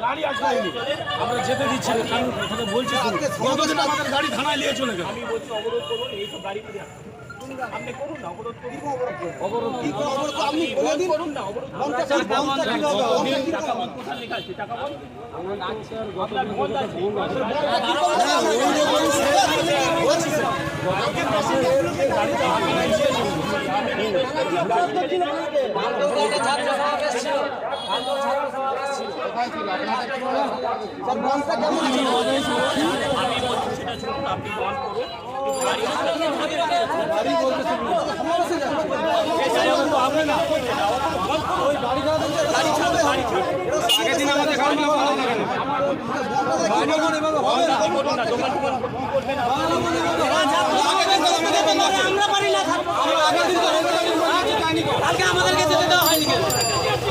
গাড়ি আসবে আমরা যেতে দিচ্ছি না, কারণ কথা বলছি কতদিন আমাদের গাড়ি থানায় নিয়ে চলে গেল। আমি বলছি অবরোধ করুন, এইসব গাড়ি আপনি করুন না, অবরোধ করুন। অবরোধ কি অবরোধ আপনি করুন না, অবরোধ টাকা বন্ধ কোথায় লেখা আছে? টাকা বন্ধ আমরা নাচছি আর আপনার বন্ধ আছে আপনি বন্ধ করুন। কালকে আমাদেরকে যেতে দেওয়া হয়নি,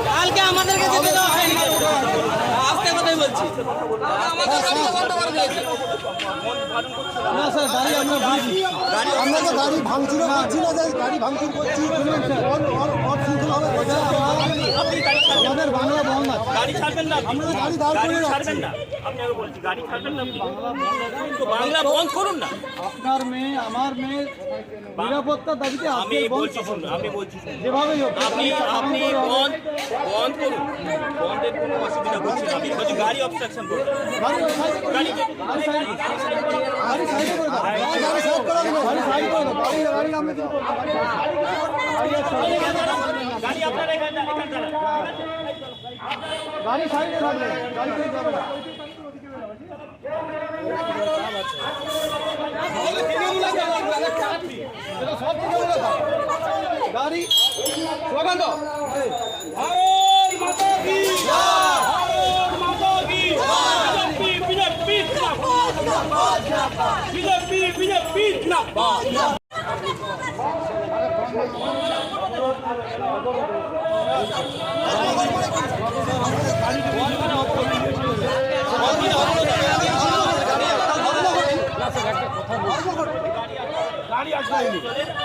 কালকে আমাদেরকে যেতে দেওয়া হয়নি। আস্তে কথাই বলছি, আমরা তো গাড়ি ভাঙচুর করছি না, গাড়ি ভাঙচুর করছি আমাদের বাংলা বন্ধ আছে। গাড়ি ছাড়বেন না, আমরা গাড়ি দাঁড় করে ছাড়বেন না, আপনি আগে বলছি গাড়ি ছাড়বেন না, তো বাংলা বন্ধ করুন না। আপনার মেয়ে আমার মেয়ে নিরাপত্তার দাবিতে আমি বলছি শুনুন, আমি বলছি যেভাবে আপনি আপনি বন্ধ করুন, বন্ধের কোনো অসুবিধা করছে না। আমি বলছি গাড়ি অবস্ট্রাকশন করুন, গাড়ি গাড়ি আপনার এখানে গাড়ি সাইডে থাকবে, গাড়ি থেকে যাবে না। গাড়ি স্লোগান দাও, ভারত মাতা কি জয়, ভারত মাতা কি জয়, বিজেপি জিন্দাবাদ, বিজেপি জিন্দাবাদ। গাড়ি আসবে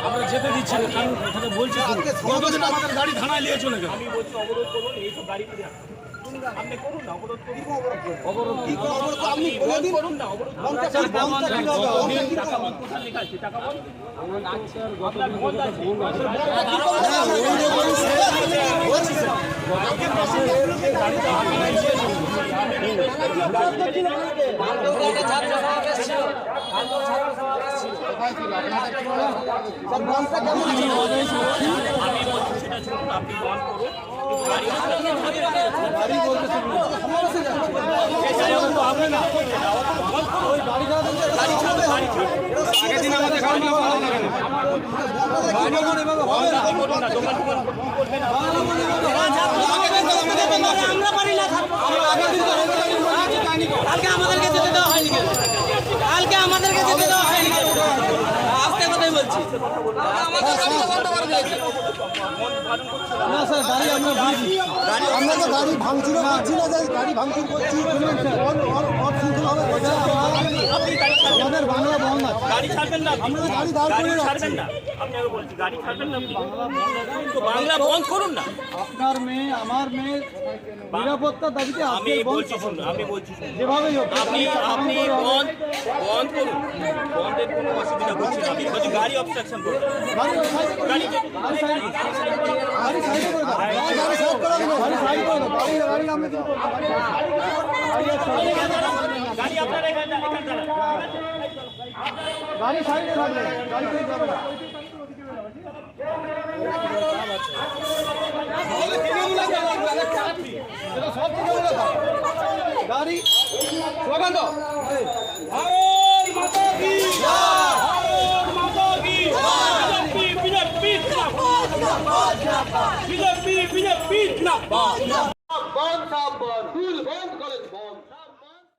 আমরা যেতে দিচ্ছি না, কারণ কথা বলছি কতদিন আমাদের গাড়ি থানায় নিয়ে চলে গেল। আমি বলছি অবরোধ করুন, এইসব গাড়ি আপনি করুন না, অবরোধ করুন। অবরোধ কি অবরোধ আপনি করুন না, অবরোধ টাকা বন্ধ কোথায় লেখা আছে? টাকা বন্ধ আমরা নাচছি আর আপনার বন্ধ আছে আমি বলছি সেটা শুনুন, আপনি বন্ধ করুন, গাড়ি আমরা পারি না। কালকে আমাদেরকে যেতে দেওয়া হয়নি, কালকে আমাদেরকে যেতে দেওয়া হয়নি। আস্তে কথাই বলছি, না স্যার গাড়ি আমরা তো গাড়ি ভাঙচুর করছি না, গাড়ি ভাঙচুর করছি আমাদের বাংলা বন্ধ আছে। গাড়ি ছাড়বেন না, আমরা তো গাড়ি দাঁড় করে ছাড়বেন না, আপনি আগে বলছি গাড়ি ছাড়বেন না, তো বাংলা বন্ধ করুন না। আপনার মেয়ে আমার মেয়ে নিরাপত্তার দাবিতে আমি বলছি শুনুন, আমি বলছি যেভাবে আপনি আপনি বন্ধ করুন, বন্ধের কোনো অসুবিধা করছে না। আমি বলছি গাড়ি অবস্ট্রাকশন করুন, গাড়ি গাড়ি আপনার এখানে গাড়ি সাইডে থাকবে, গাড়ি থেকে যাবে না। গাড়ি স্লোগান দাও, ভারত মাতা কি জয়, ভারত মাতা কি জয়, বিজেপি জিন্দাবাদ, বিজেপি জিন্দাবাদ।